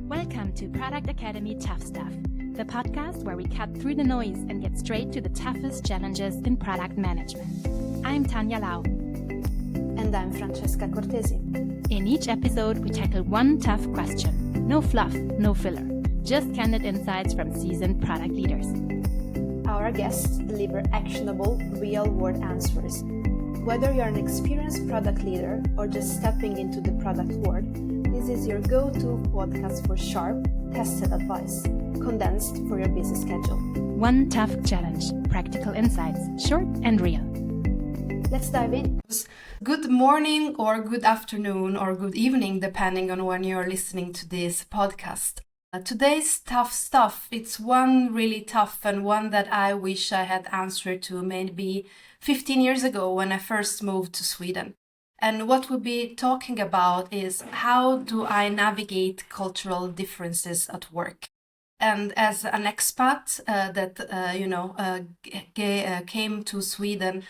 Welcome to Product Academy Tough Stuff, the podcast where we cut through the noise and get straight to the toughest challenges in product management. I'm Tanya Lau. And I'm Francesca Cortesi. In each episode, we tackle one tough question. No fluff, no filler. Just candid insights from seasoned product leaders. Our guests deliver actionable, real-world answers. Whether you're an experienced product leader or just stepping into the product world, this is your go-to podcast for sharp, tested advice, condensed for your busy schedule. One tough challenge, practical insights, short and real. Let's dive in. Good morning or good afternoon or good evening, depending on when you're listening to this podcast. Today's tough stuff, it's one really tough and one that I wish I had answered to maybe 15 years ago when I first moved to Sweden. And what we'll be talking about is how do I navigate cultural differences at work? And as an expat came to Sweden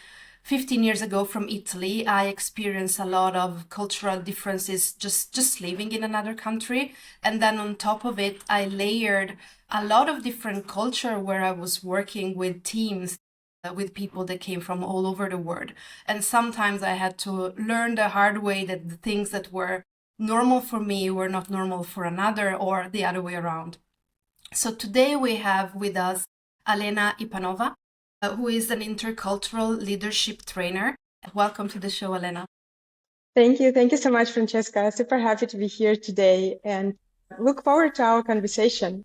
15 years ago from Italy, I experienced a lot of cultural differences just living in another country. And then on top of it, I layered a lot of different culture where I was working with teams, with people that came from all over the world. And sometimes I had to learn the hard way that the things that were normal for me were not normal for another, or the other way around. So today we have with us Alena Ipanova, who is an intercultural leadership trainer. Welcome to the show, Alena. Thank you. Thank you so much, Francesca. Super happy to be here today and look forward to our conversation.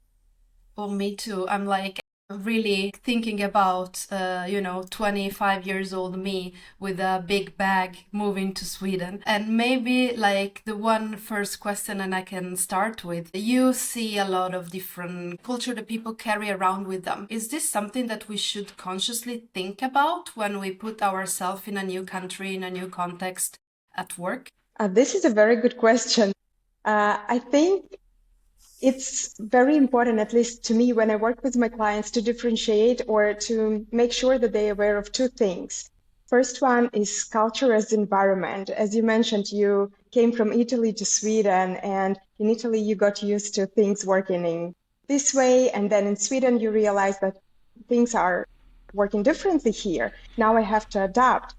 Oh, me too. I'm really thinking about 25 years old me with a big bag moving to Sweden. And maybe the one first question, and I can start with, you see a lot of different culture that people carry around with them. Is this something that we should consciously think about when we put ourselves in a new country, in a new context at work? This is a very good question. I think it's very important, at least to me, when I work with my clients, to differentiate or to make sure that they're aware of two things. First one is culture as environment. As you mentioned, you came from Italy to Sweden, and in Italy you got used to things working in this way, and then in Sweden you realize that things are working differently here. Now I have to adapt.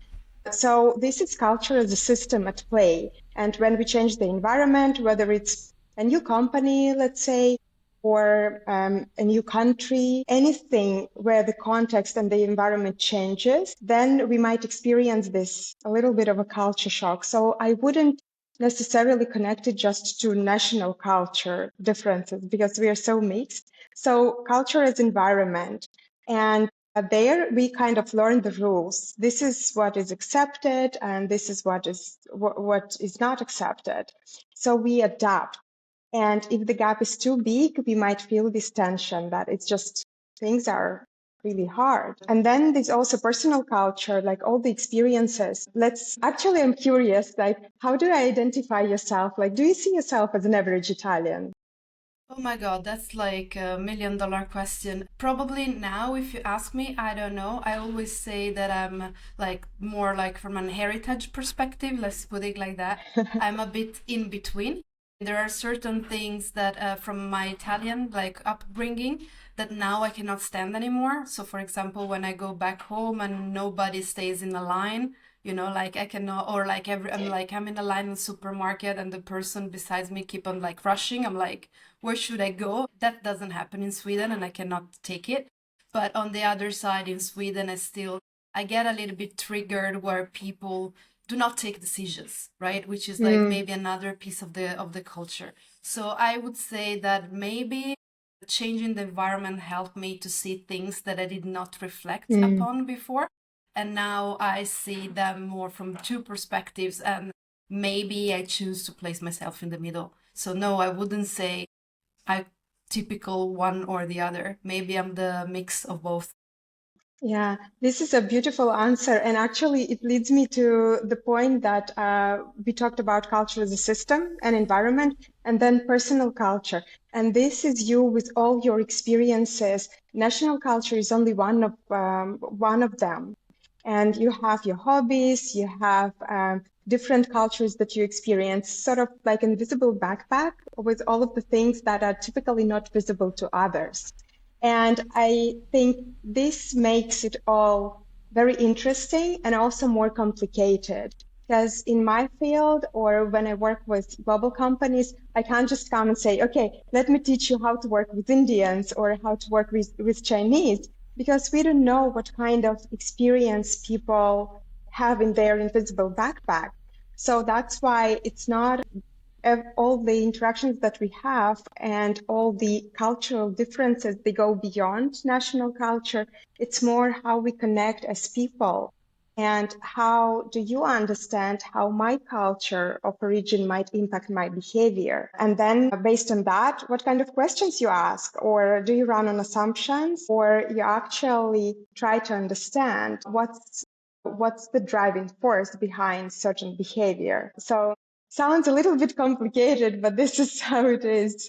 So this is culture as a system at play. And when we change the environment, whether it's a new company, let's say, or a new country, anything where the context and the environment changes, then we might experience this a little bit of a culture shock. So I wouldn't necessarily connect it just to national culture differences because we are so mixed. So culture as environment. And there we kind of learn the rules. This is what is accepted and this is what is not accepted. So we adapt. And if the gap is too big, we might feel this tension that it's just things are really hard. And then there's also personal culture, like all the experiences. I'm curious, how do I identify yourself? Do you see yourself as an average Italian? Oh my God, that's like a $1 million question. Probably now, if you ask me, I don't know. I always say that I'm more from an heritage perspective, let's put it like that. I'm a bit in between. There are certain things that from my Italian upbringing that now I cannot stand anymore. So for example, when I go back home and nobody stays in a line, I cannot, or I'm in a line in the supermarket and the person besides me keep on rushing. I'm like, where should I go? That doesn't happen in Sweden and I cannot take it. But on the other side in Sweden, I get a little bit triggered where people do not take decisions, right? Which is maybe another piece of the culture. So I would say that maybe changing the environment helped me to see things that I did not reflect upon before. And now I see them more from two perspectives, and maybe I choose to place myself in the middle. So no, I wouldn't say I'm typical one or the other. Maybe I'm the mix of both. Yeah, this is a beautiful answer. And actually, it leads me to the point that we talked about culture as a system and environment, and then personal culture. And this is you with all your experiences. National culture is only one of them. and you have your hobbies, you have different cultures that you experience, sort of like an invisible backpack with all of the things that are typically not visible to others. And I think this makes it all very interesting and also more complicated. Because in my field, or when I work with global companies, I can't just come and say, okay, let me teach you how to work with Indians or how to work with Chinese, because we don't know what kind of experience people have in their invisible backpack. So that's why it's not all the interactions that we have and all the cultural differences, they go beyond national culture. It's more how we connect as people. And how do you understand how my culture of origin might impact my behavior? And then based on that, what kind of questions you ask? Or do you run on assumptions? Or you actually try to understand what's the driving force behind certain behavior? So sounds a little bit complicated, but this is how it is.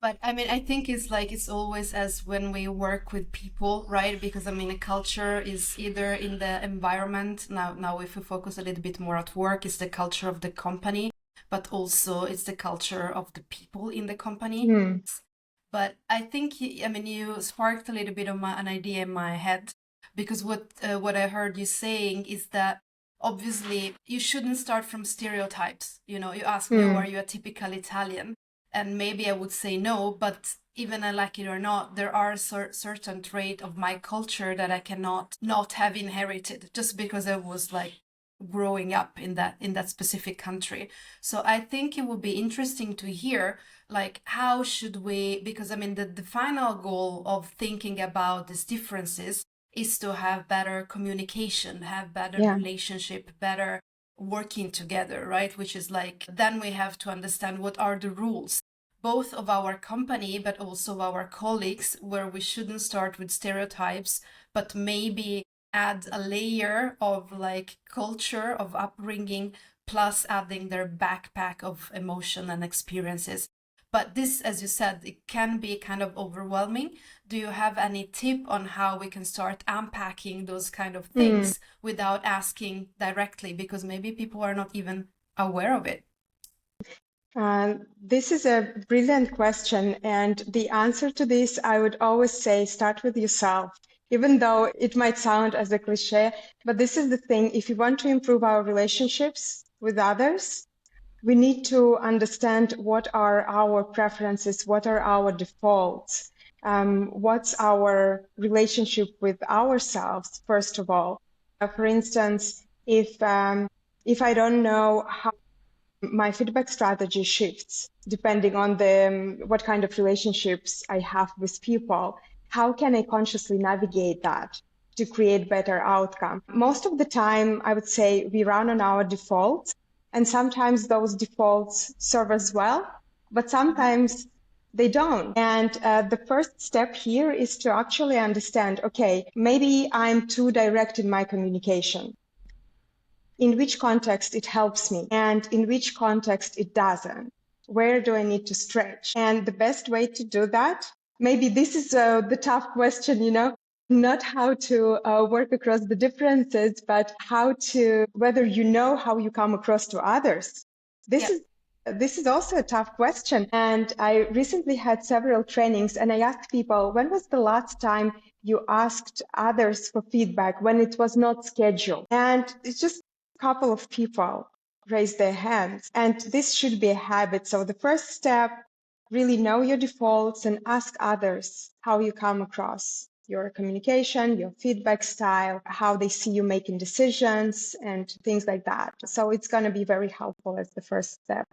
But I mean, I think it's like it's always as when we work with people, right? Because I mean, a culture is either in the environment. Now if we focus a little bit more at work, it's the culture of the company, but also it's the culture of the people in the company. But I think, I mean, you sparked a little bit of an idea in my head, because what I heard you saying is that obviously you shouldn't start from stereotypes. You know, you ask me, oh, are you a typical Italian? And maybe I would say no, but even I like it or not, there are certain trait of my culture that I cannot not have inherited just because I was like growing up in that specific country. So I think it would be interesting to hear like how should we, because I mean the final goal of thinking about these differences is to have better communication, have better relationship, better working together, right? Which is like, then we have to understand what are the rules, both of our company, but also our colleagues, where we shouldn't start with stereotypes, but maybe add a layer of like culture, of upbringing, plus adding their backpack of emotion and experiences. But this, as you said, it can be kind of overwhelming. Do you have any tip on how we can start unpacking those kind of things without asking directly? Because maybe people are not even aware of it. This is a brilliant question. And the answer to this, I would always say, start with yourself. Even though it might sound as a cliche, but this is the thing. If you want to improve our relationships with others, we need to understand what are our preferences, what are our defaults, what's our relationship with ourselves, first of all. For instance, if I don't know how my feedback strategy shifts depending on what kind of relationships I have with people, how can I consciously navigate that to create better outcome? Most of the time, I would say we run on our defaults, and sometimes those defaults serve us well, but sometimes they don't. And the first step here is to actually understand, okay, maybe I'm too direct in my communication. In which context it helps me and in which context it doesn't. Where do I need to stretch? And the best way to do that, maybe this is the tough question, not how to work across the differences, but whether you know how you come across to others. This is also a tough question. And I recently had several trainings and I asked people, when was the last time you asked others for feedback when it was not scheduled? And it's just couple of people raise their hands, and this should be a habit. So the first step, really know your defaults and ask others how you come across, your communication, your feedback style, how they see you making decisions and things like that. So it's going to be very helpful as the first step.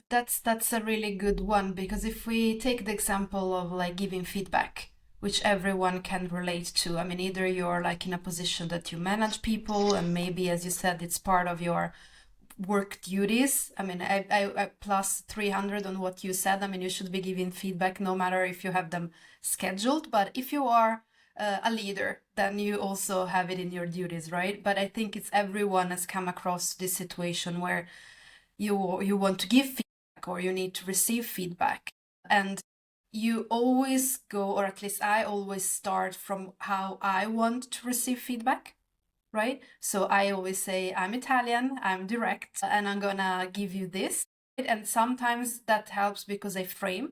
That's a really good one, because if we take the example of like giving feedback, which everyone can relate to. I mean, either you're like in a position that you manage people, and maybe, as you said, it's part of your work duties. I mean, I plus 300 on what you said. I mean, you should be giving feedback no matter if you have them scheduled. But if you are a leader, then you also have it in your duties, right? But I think it's everyone has come across this situation where you want to give feedback or you need to receive feedback. And you always go, or at least I always start from how I want to receive feedback. right? So I always say, I'm Italian, I'm direct, and I'm gonna give you this. And sometimes that helps because I frame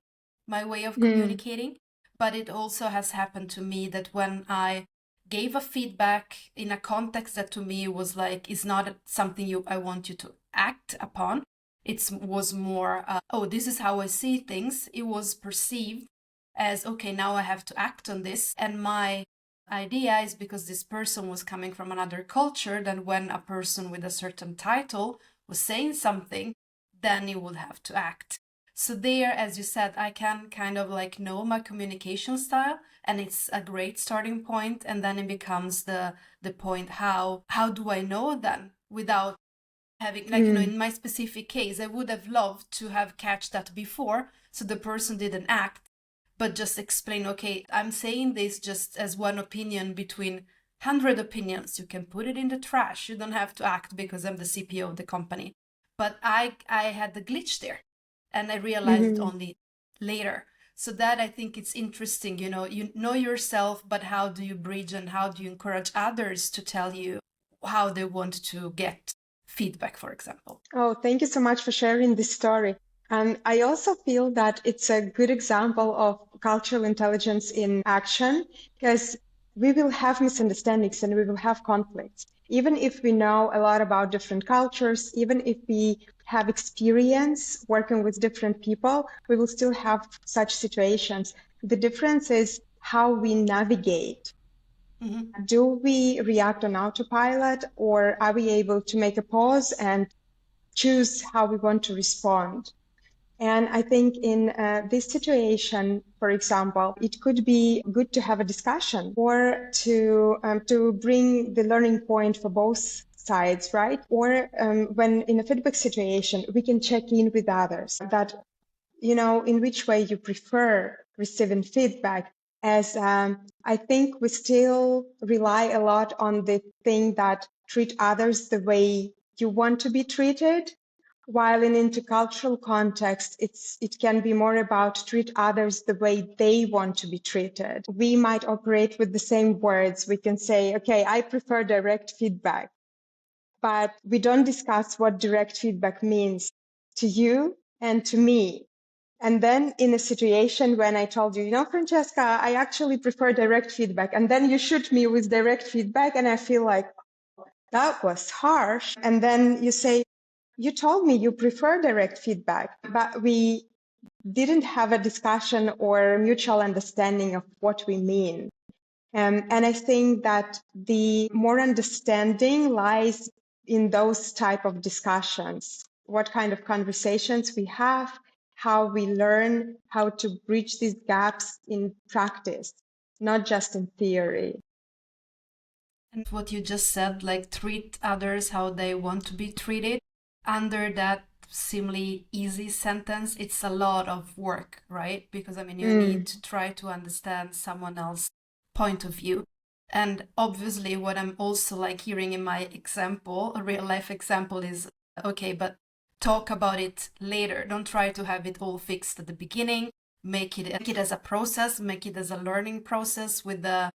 my way of communicating. But it also has happened to me that when I gave a feedback in a context that to me was like, is not something I want you to act upon. It was more, oh, this is how I see things. It was perceived as, okay, now I have to act on this. And my idea is because this person was coming from another culture, then when a person with a certain title was saying something, then you would have to act. So there, as you said, I can kind of like know my communication style, and it's a great starting point. And then it becomes the point, how do I know then without having, like, in my specific case, I would have loved to have catch that before, so the person didn't act, but just explain, okay, I'm saying this just as one opinion between 100 opinions. You can put it in the trash. You don't have to act because I'm the CPO of the company. But I had the glitch there, and I realized it only later. So that, I think it's interesting, you know yourself, but how do you bridge and how do you encourage others to tell you how they want to get feedback, for example? Oh, thank you so much for sharing this story. And I also feel that it's a good example of cultural intelligence in action, because we will have misunderstandings and we will have conflicts. Even if we know a lot about different cultures, even if we have experience working with different people, we will still have such situations. The difference is how we navigate. Do we react on autopilot, or are we able to make a pause and choose how we want to respond? And I think in this situation, for example, it could be good to have a discussion or to bring the learning point for both sides, right? Or when in a feedback situation, we can check in with others that, in which way you prefer receiving feedback. As I think we still rely a lot on the thing that treat others the way you want to be treated, while in intercultural context, it can be more about treat others the way they want to be treated. We might operate with the same words. We can say, okay, I prefer direct feedback, but we don't discuss what direct feedback means to you and to me. And then in a situation when I told you, Francesca, I actually prefer direct feedback. And then you shoot me with direct feedback and I feel like that was harsh. And then you say, you told me you prefer direct feedback, but we didn't have a discussion or mutual understanding of what we mean. And I think that the more understanding lies in those type of discussions, what kind of conversations we have, how we learn how to bridge these gaps in practice, not just in theory. And what you just said, like treat others how they want to be treated, under that seemingly easy sentence, it's a lot of work, right? Because you need to try to understand someone else's point of view. And obviously what I'm also like hearing in my example, a real life example, is okay, but talk about it later. Don't try to have it all fixed at the beginning. Make it as a process, make it as a learning process with the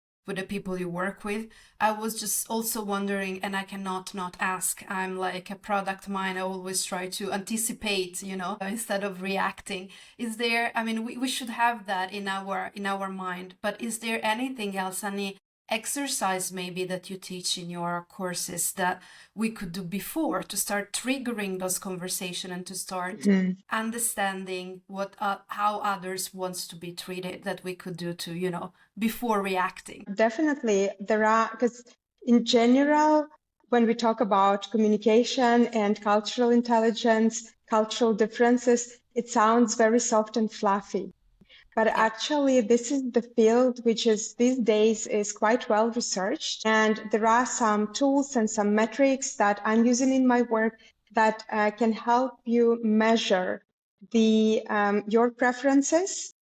people you work with. I was just also wondering, and I cannot not ask, I'm like a product mind, I always try to anticipate, instead of reacting. Is there, we should have that in our mind, but is there anything else, any exercise maybe that you teach in your courses that we could do before to start triggering those conversations and to start understanding how others wants to be treated, that we could do to before reacting? Definitely there are, because in general when we talk about communication and cultural intelligence, cultural differences, it sounds very soft and fluffy. But actually, this is the field which is these days is quite well researched. And there are some tools and some metrics that I'm using in my work that can help you measure your preferences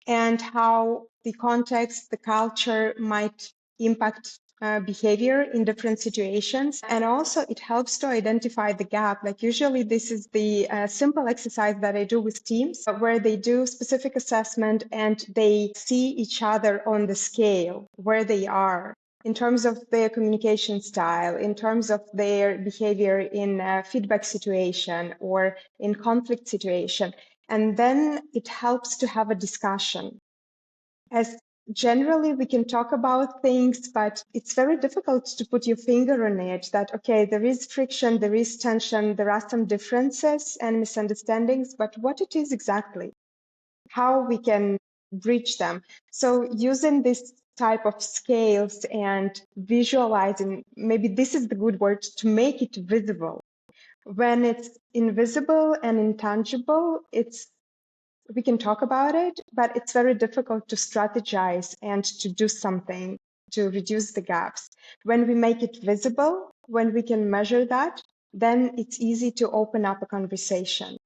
and how the context, the culture might impact behavior in different situations. And also it helps to identify the gap. Like usually this is the simple exercise that I do with teams where they do specific assessment and they see each other on the scale where they are. in terms of their communication style, in terms of their behavior in a feedback situation or in conflict situation. And then it helps to have a discussion. As generally we can talk about things, but it's very difficult to put your finger on it that, okay, there is friction, there is tension, there are some differences and misunderstandings, but what it is exactly, how we can bridge them. So using this type of scales and visualizing, maybe this is the good word, to make it visible. When it's invisible and intangible, we can talk about it, but it's very difficult to strategize and to do something to reduce the gaps. When we make it visible, when we can measure that, then it's easy to open up a conversation.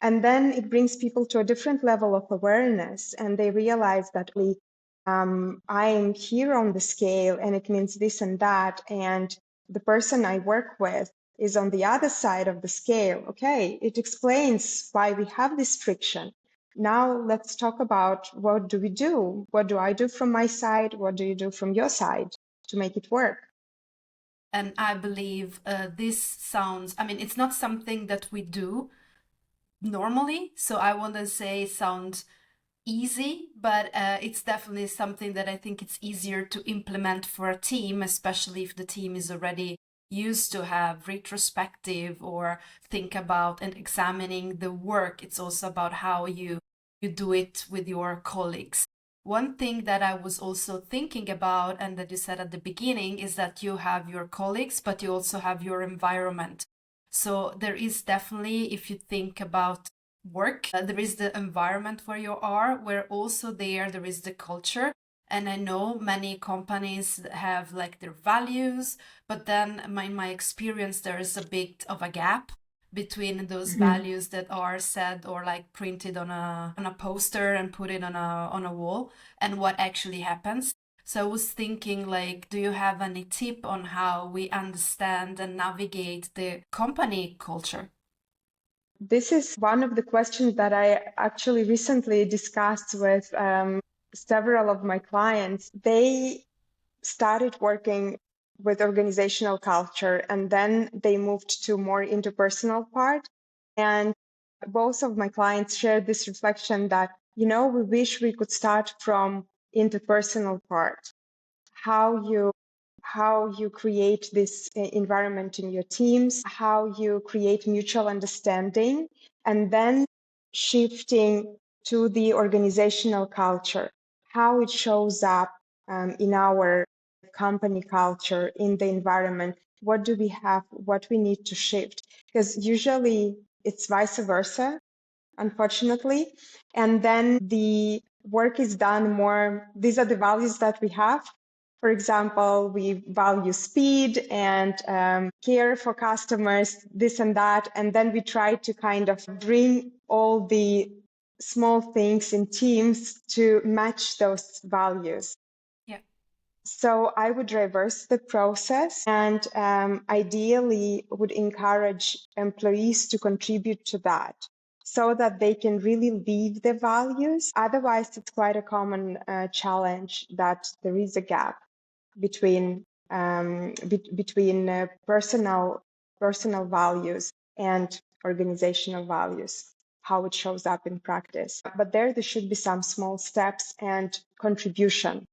And then it brings people to a different level of awareness, and they realize that I'm here on the scale and it means this and that, and the person I work with is on the other side of the scale. Okay, it explains why we have this friction. Now let's talk about what do we do? What do I do from my side? What do you do from your side to make it work? And I believe this sounds, I mean, it's not something that we do normally. So I want to say it sounds easy, but it's definitely something that I think it's easier to implement for a team, especially if the team is already used to have retrospective or think about and examining the work. It's also about how you do it with your colleagues. One thing that I was also thinking about, and that you said at the beginning, is that you have your colleagues, but you also have your environment. So there is definitely, if you think about work, there is the environment where you are, where also there is the culture. And I know many companies have like their values, but then in my experience, there is a bit of a gap between those values that are said or like printed on a poster and put it on a wall and what actually happens. So I was thinking, like, do you have any tip on how we understand and navigate the company culture? This is one of the questions that I actually recently discussed with several of my clients. They started working with organizational culture and then they moved to more interpersonal part. And both of my clients shared this reflection that, we wish we could start from interpersonal part, how you create this environment in your teams, how you create mutual understanding, and then shifting to the organizational culture, how it shows up in our company culture, in the environment. What do we have? What we need to shift? Because usually it's vice versa, unfortunately. And then the work is done more, these are the values that we have. For example, we value speed and care for customers, this and that. And then we try to kind of bring all the small things in teams to match those values. Yeah. So I would reverse the process and ideally would encourage employees to contribute to that so that they can really live the values. Otherwise, it's quite a common challenge that there is a gap between personal values and organizational values, how it shows up in practice. But there should be some small steps and contribution.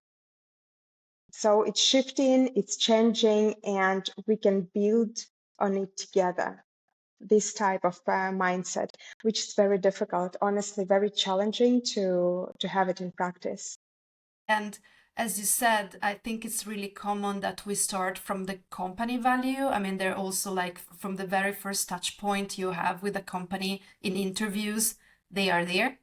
So it's shifting, it's changing, and we can build on it together. This type of mindset, which is very difficult, honestly, very challenging to have it in practice. And as you said, I think it's really common that we start from the company value. I mean, they're also like from the very first touch point you have with a company in interviews, they are there.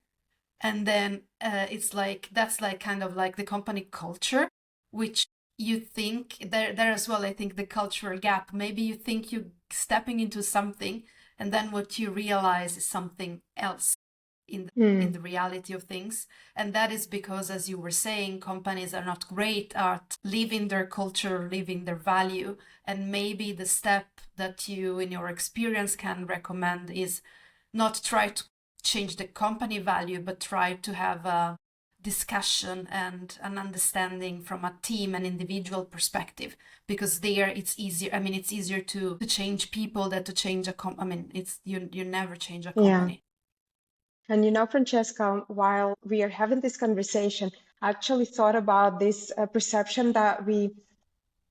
And then it's like, that's like kind of like the company culture, which you think there as well, I think the cultural gap, maybe you think you're stepping into something and then what you realize is something else in the reality of things. And that is because, as you were saying, companies are not great at living their culture, living their value. And maybe the step that you in your experience can recommend is not try to change the company value, but try to have discussion and an understanding from a team and individual perspective, because there it's easier. I mean, it's easier to change people than to change a it's you never change a company. Yeah. And you know, Francesca, while we are having this conversation, I actually thought about this perception that we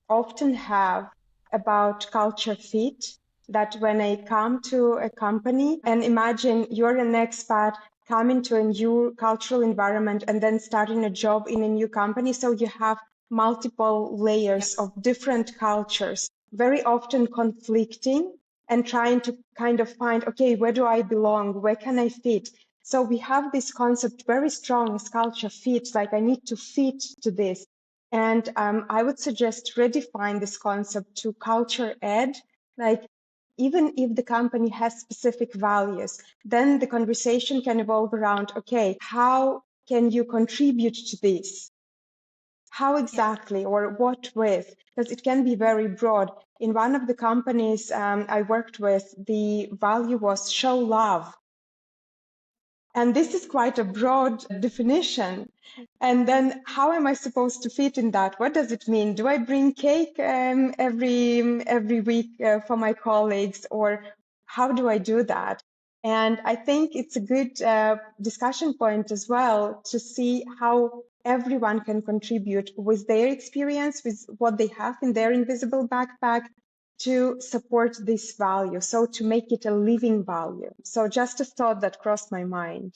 often have about culture fit, that when I come to a company and imagine you're an expat coming to a new cultural environment and then starting a job in a new company, so you have multiple layers of different cultures, very often conflicting and trying to kind of find, okay, where do I belong? Where can I fit? So we have this concept very strong as culture fit, like I need to fit to this. And I would suggest redefine this concept to culture ed, like even if the company has specific values, then the conversation can evolve around, okay, how can you contribute to this? How exactly, or what with? Because it can be very broad. In one of the companies I worked with, the value was show love. And this is quite a broad definition. And then how am I supposed to fit in that? What does it mean? Do I bring cake every week for my colleagues, or how do I do that? And I think it's a good discussion point as well to see how everyone can contribute with their experience, with what they have in their invisible backpack, to support this value, so to make it a living value. So just a thought that crossed my mind.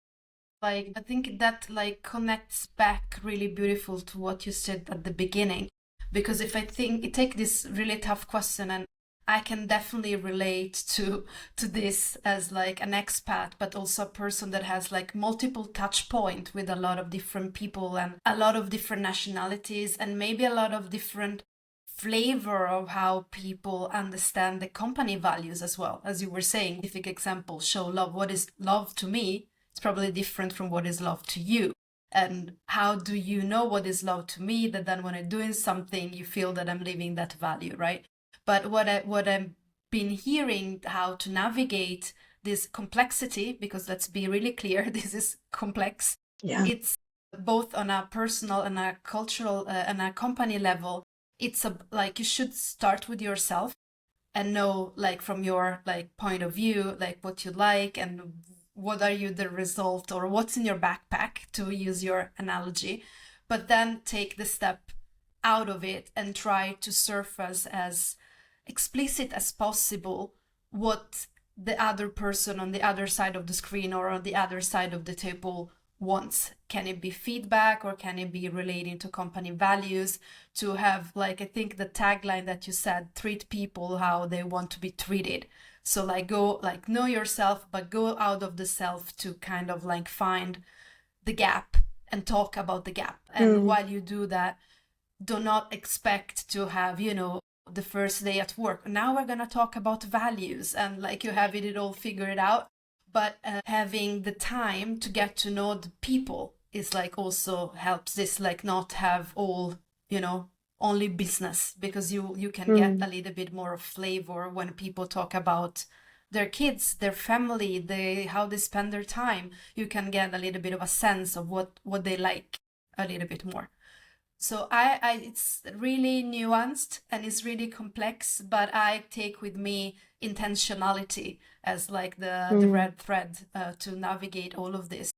Like, I think that like connects back really beautiful to what you said at the beginning, because if I think you take this really tough question, and I can definitely relate to this as like an expat, but also a person that has like multiple touch point with a lot of different people and a lot of different nationalities, and maybe a lot of different flavor of how people understand the company values as well. As you were saying, specific example, show love. What is love to me? It's probably different from what is love to you. And how do you know what is love to me? That then when I'm doing something, you feel that I'm living that value, right? But what I've been hearing, how to navigate this complexity, because let's be really clear, this is complex. Yeah. It's both on a personal and a cultural and a company level. It's like you should start with yourself and know, like, from your like point of view, like what you like and what are you the result, or what's in your backpack, to use your analogy. But then take the step out of it and try to surface as explicit as possible what the other person on the other side of the screen or on the other side of the table wants. Can it be feedback, or can it be relating to company values? To have, like, I think the tagline that you said, treat people how they want to be treated. So like, go, like, know yourself, but go out of the self to kind of like find the gap and talk about the gap. And while you do that, do not expect to have, you know, the first day at work, now we're going to talk about values, and like you have it all figured out. But having the time to get to know the people is like also helps this, like not have all, you know, only business, because you can get a little bit more of flavor when people talk about their kids, their family, how they spend their time. You can get a little bit of a sense of what they like a little bit more. So I it's really nuanced and it's really complex, but I take with me intentionality as like the red thread to navigate all of this.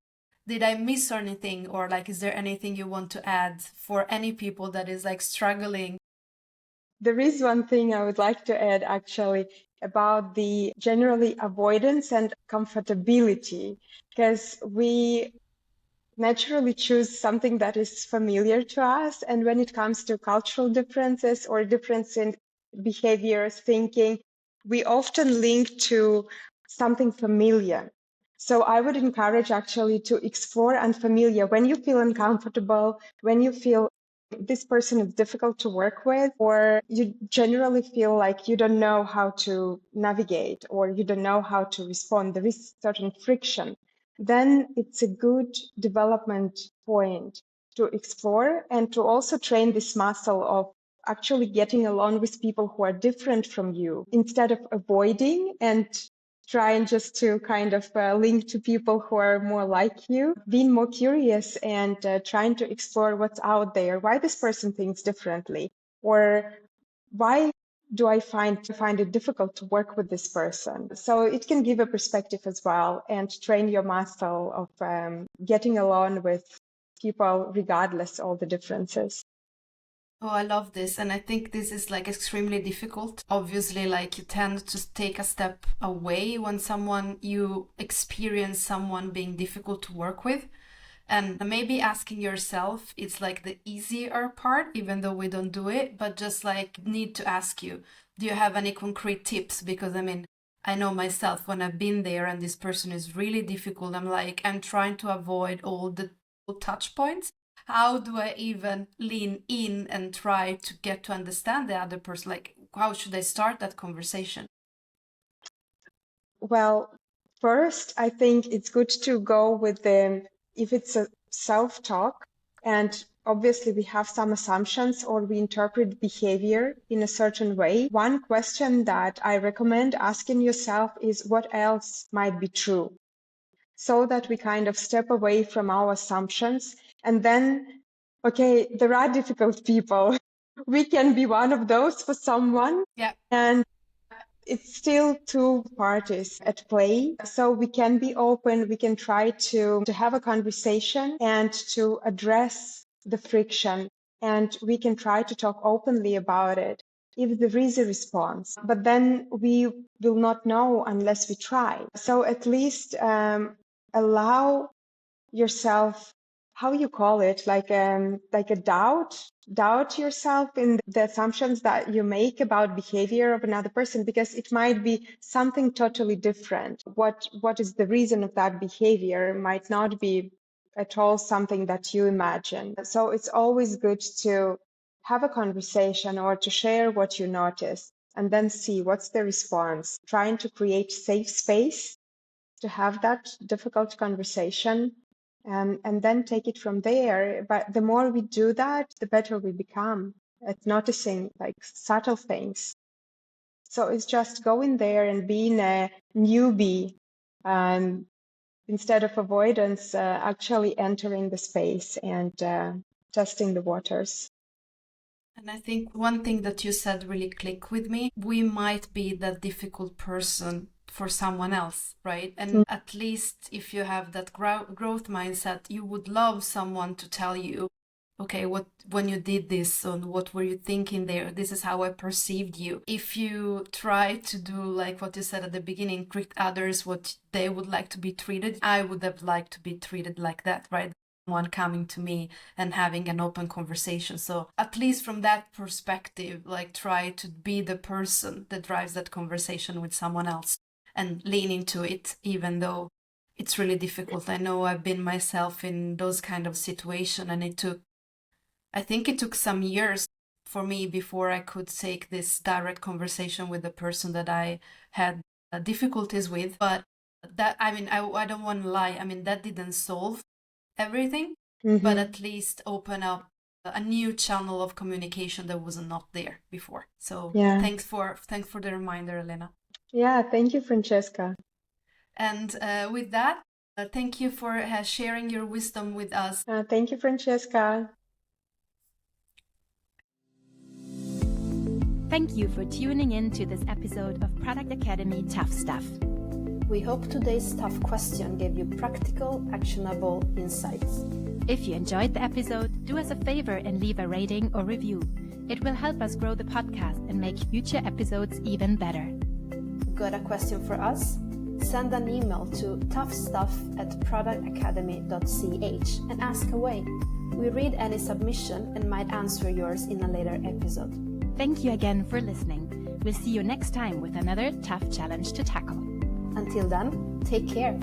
Did I miss anything, or like, is there anything you want to add for any people that is like struggling? There is one thing I would like to add actually about the generally avoidance and comfortability, because we naturally choose something that is familiar to us. And when it comes to cultural differences or difference in behaviors, thinking, we often link to something familiar. So I would encourage actually to explore unfamiliar. When you feel uncomfortable, when you feel this person is difficult to work with, or you generally feel like you don't know how to navigate, or you don't know how to respond, there is certain friction, then it's a good development point to explore and to also train this muscle of actually getting along with people who are different from you, instead of avoiding and trying just to kind of link to people who are more like you, being more curious and trying to explore what's out there, why this person thinks differently, or why do I find it difficult to work with this person? So it can give a perspective as well and train your muscle of getting along with people regardless all the differences. Oh, I love this. And I think this is like extremely difficult. Obviously, like you tend to take a step away when you experience someone being difficult to work with. And maybe asking yourself, it's like the easier part, even though we don't do it, but just like need to ask you, do you have any concrete tips? Because I mean, I know myself when I've been there and this person is really difficult, I'm trying to avoid all the touch points. How do I even lean in and try to get to understand the other person? Like, how should I start that conversation? Well, first, I think it's good to go with if it's a self-talk, and obviously we have some assumptions or we interpret behavior in a certain way. One question that I recommend asking yourself is what else might be true? So that we kind of step away from our assumptions and then, okay, there are difficult people. We can be one of those for someone. Yeah. And it's still two parties at play. So we can be open, we can try to have a conversation and to address the friction. And we can try to talk openly about it if there is a response. But then we will not know unless we try. So at least allow yourself, how you call it, like a doubt yourself in the assumptions that you make about behavior of another person, because it might be something totally different. What is the reason of that behavior might not be at all something that you imagine. So it's always good to have a conversation or to share what you notice and then see what's the response, trying to create safe space to have that difficult conversation. And then take it from there. But the more we do that, the better we become at noticing like subtle things. So it's just going there and being a newbie, instead of avoidance, actually entering the space and testing the waters. And I think one thing that you said really clicked with me. We might be the difficult person for someone else, right? And at least if you have that growth mindset, you would love someone to tell you, okay, when you did this, and what were you thinking there? This is how I perceived you. If you try to do like what you said at the beginning, treat others what they would like to be treated, I would have liked to be treated like that, right? One coming to me and having an open conversation. So at least from that perspective, like try to be the person that drives that conversation with someone else and lean into it, even though it's really difficult. I know I've been myself in those kind of situations, and I think it took some years for me before I could take this direct conversation with the person that I had difficulties with. But that, I mean, I don't want to lie. I mean, that didn't solve everything, but at least open up a new channel of communication that was not there before. So thanks for the reminder, Alena. Yeah, thank you, Francesca. And with that, thank you for sharing your wisdom with us. Thank you, Francesca. Thank you for tuning in to this episode of Product Academy Tough Stuff. We hope today's tough question gave you practical, actionable insights. If you enjoyed the episode, do us a favor and leave a rating or review. It will help us grow the podcast and make future episodes even better. Got a question for us? Send an email to toughstuff@productacademy.ch and ask away. We read any submission and might answer yours in a later episode. Thank you again for listening. We'll see you next time with another tough challenge to tackle. Until then, take care.